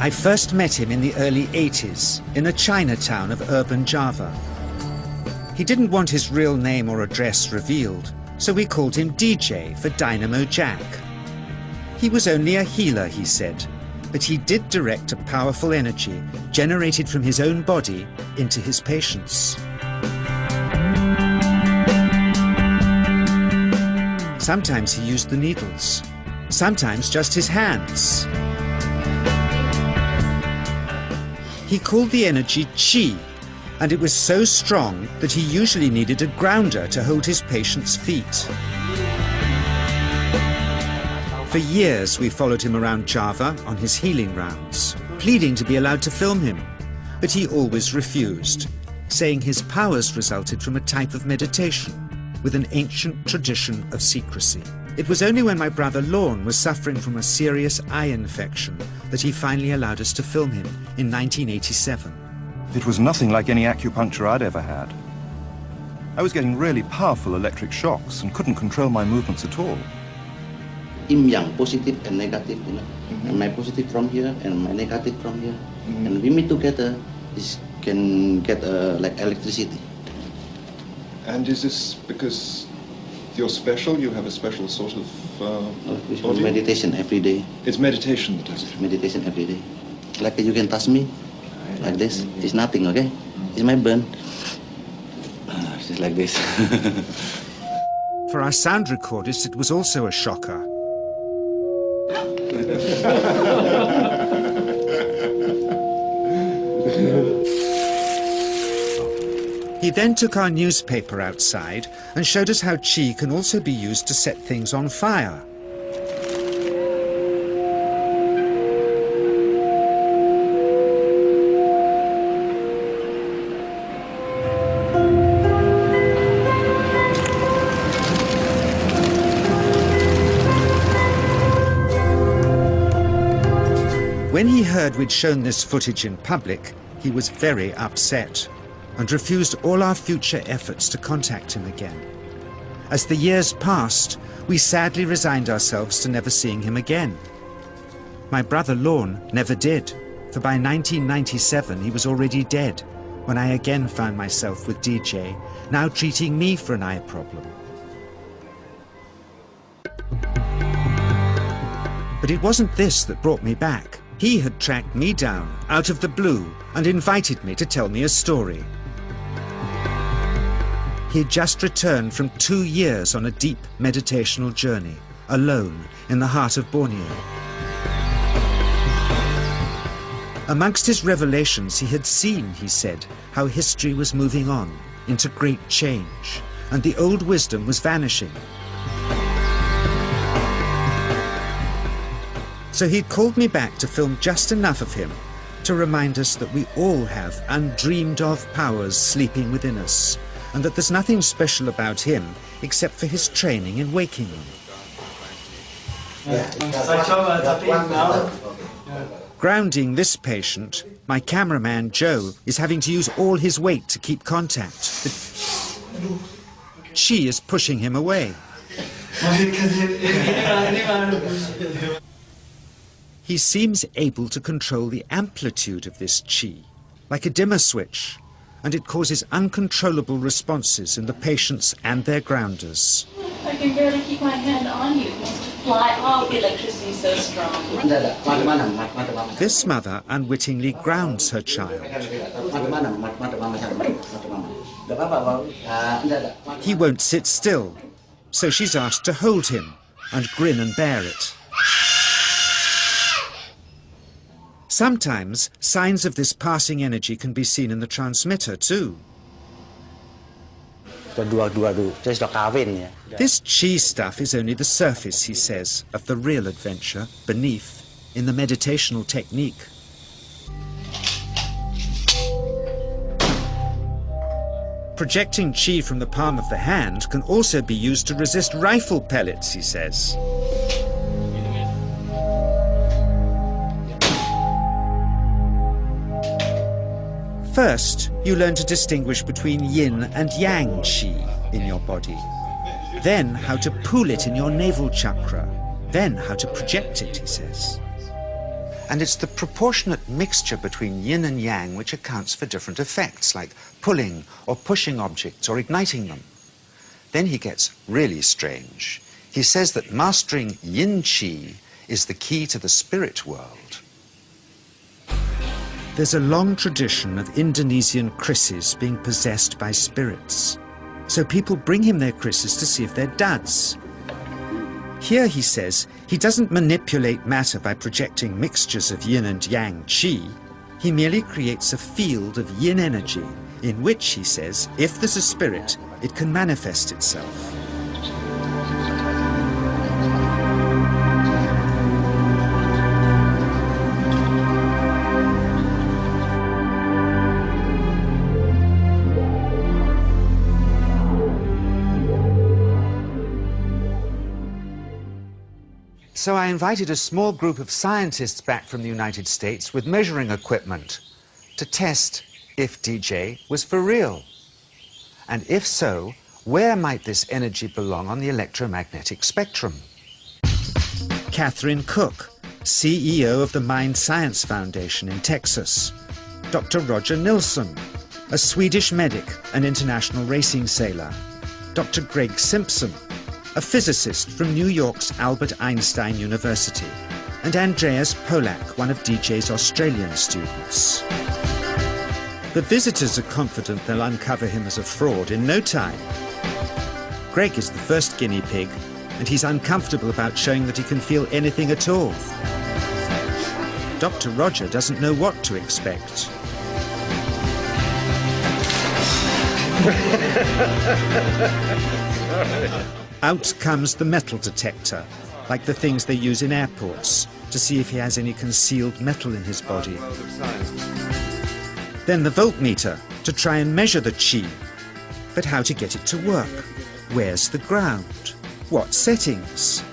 I first met him in the early 80s in a Chinatown of urban Java. He didn't want his real name or address revealed, so we called him DJ for Dynamo Jack. He was only a healer, he said, but he did direct a powerful energy generated from his own body into his patients. Sometimes he used the needles, sometimes just his hands. He called the energy Qi, and it was so strong that he usually needed a grounder to hold his patients' feet. For years we followed him around Java on his healing rounds, pleading to be allowed to film him, but he always refused, saying his powers resulted from a type of meditation with an ancient tradition of secrecy. It was only when my brother Lorne was suffering from a serious eye infection that he finally allowed us to film him in 1987. It was nothing like any acupuncture I'd ever had. I was getting really powerful electric shocks and couldn't control my movements at all. Yin yang, positive and negative, you know. And my positive from here and my negative from here. And we meet together, this can get like electricity. And is this because you're special? You have a special sort of It's meditation every day. It's meditation that does it? Meditation every day. Like you can touch me, like this. It's nothing, okay? It's my burn. It's just like this. For our sound recordist, it was also a shocker. He then took our newspaper outside and showed us how Qi can also be used to set things on fire. When he heard we'd shown this footage in public, he was very upset and refused all our future efforts to contact him again. As the years passed, we sadly resigned ourselves to never seeing him again. My brother Lorne never did, for by 1997 he was already dead when I again found myself with DJ, now treating me for an eye problem. But it wasn't this that brought me back. He had tracked me down out of the blue and invited me to tell me a story. He had just returned from 2 years on a deep meditational journey, alone in the heart of Borneo. Amongst his revelations, he had seen, he said, how history was moving on into great change, and the old wisdom was vanishing. So he'd called me back to film just enough of him to remind us that we all have undreamed of powers sleeping within us, and that there's nothing special about him except for his training in waking them. Grounding this patient, my cameraman Joe is having to use all his weight to keep contact. She is pushing him away. He seems able to control the amplitude of this Qi, like a dimmer switch, and it causes uncontrollable responses in the patients and their grounders. I can barely keep my hand on you. It wants to fly off. The electricity is so strong. This mother unwittingly grounds her child. He won't sit still, so she's asked to hold him and grin and bear it. Sometimes signs of this passing energy can be seen in the transmitter too. This Qi stuff is only the surface, he says, of the real adventure beneath, in the meditational technique. Projecting Qi from the palm of the hand can also be used to resist rifle pellets, he says. First, you learn to distinguish between yin and yang Qi in your body. Then how to pool it in your navel chakra. Then how to project it, he says. And it's the proportionate mixture between yin and yang which accounts for different effects, like pulling or pushing objects or igniting them. Then he gets really strange. He says that mastering yin qi is the key to the spirit world. There's a long tradition of Indonesian krisis being possessed by spirits. So people bring him their krisis to see if they're duds. Here, he says, he doesn't manipulate matter by projecting mixtures of yin and yang qi. He merely creates a field of yin energy in which, he says, if there's a spirit, it can manifest itself. So I invited a small group of scientists back from the United States with measuring equipment to test if DJ was for real. And if so, where might this energy belong on the electromagnetic spectrum? Catherine Cook, CEO of the Mind Science Foundation in Texas. Dr. Roger Nilsson, a Swedish medic and international racing sailor. Dr. Greg Simpson, a physicist from New York's Albert Einstein University, and Andreas Polak, one of DJ's Australian students. The visitors are confident they'll uncover him as a fraud in no time. Greg is the first guinea pig, and he's uncomfortable about showing that he can feel anything at all. Dr. Roger doesn't know what to expect. Out comes the metal detector, like the things they use in airports, to see if he has any concealed metal in his body. Then the voltmeter, to try and measure the qi. But how to get it to work? Where's the ground? What settings?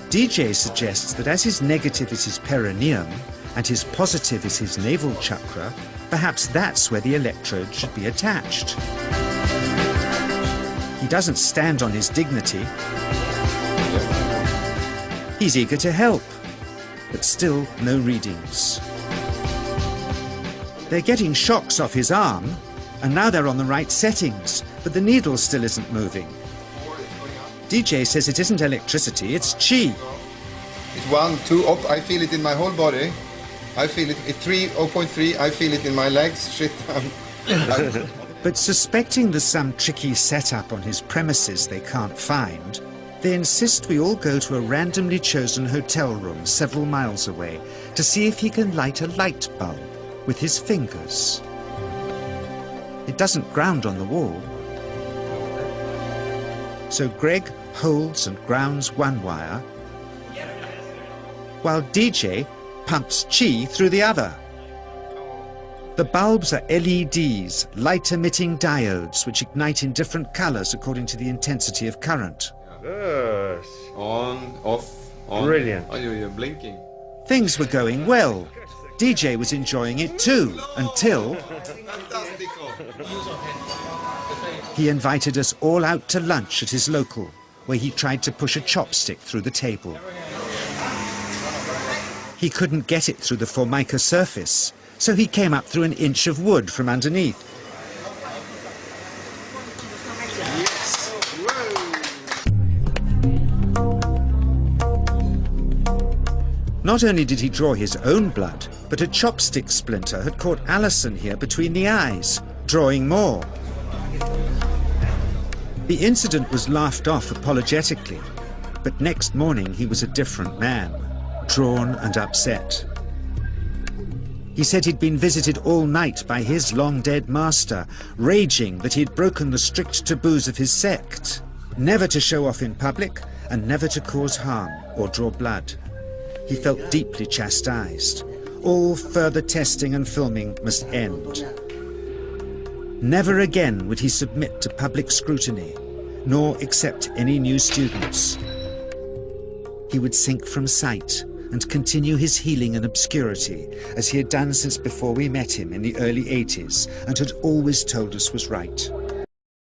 DJ suggests that as his negative is his perineum, and his positive is his navel chakra, perhaps that's where the electrode should be attached. He doesn't stand on his dignity. He's eager to help, but still no readings. They're getting shocks off his arm, and now they're on the right settings, but the needle still isn't moving. DJ says it isn't electricity, it's qi. It's 1, 2, up. I feel it in my whole body. I feel it at 3, 0.3. I feel it in my legs. Shit. But suspecting there's some tricky setup on his premises they can't find, they insist we all go to a randomly chosen hotel room several miles away to see if he can light a light bulb with his fingers. It doesn't ground on the wall. So Greg holds and grounds one wire, while DJ pumps qi through the other. The bulbs are LEDs, light-emitting diodes, which ignite in different colors according to the intensity of current. Yes. On, off, on. Brilliant. Oh, you're blinking. Things were going well. DJ was enjoying it too, until he invited us all out to lunch at his local, where he tried to push a chopstick through the table. He couldn't get it through the Formica surface, so he came up through an inch of wood from underneath. Not only did he draw his own blood, but a chopstick splinter had caught Alison here between the eyes, drawing more. The incident was laughed off apologetically, but next morning he was a different man, drawn and upset. He said he'd been visited all night by his long-dead master, raging that he'd broken the strict taboos of his sect, never to show off in public and never to cause harm or draw blood. He felt deeply chastised. All further testing and filming must end. Never again would he submit to public scrutiny, nor accept any new students. He would sink from sight and continue his healing in obscurity, as he had done since before we met him in the early 80s and had always told us was right.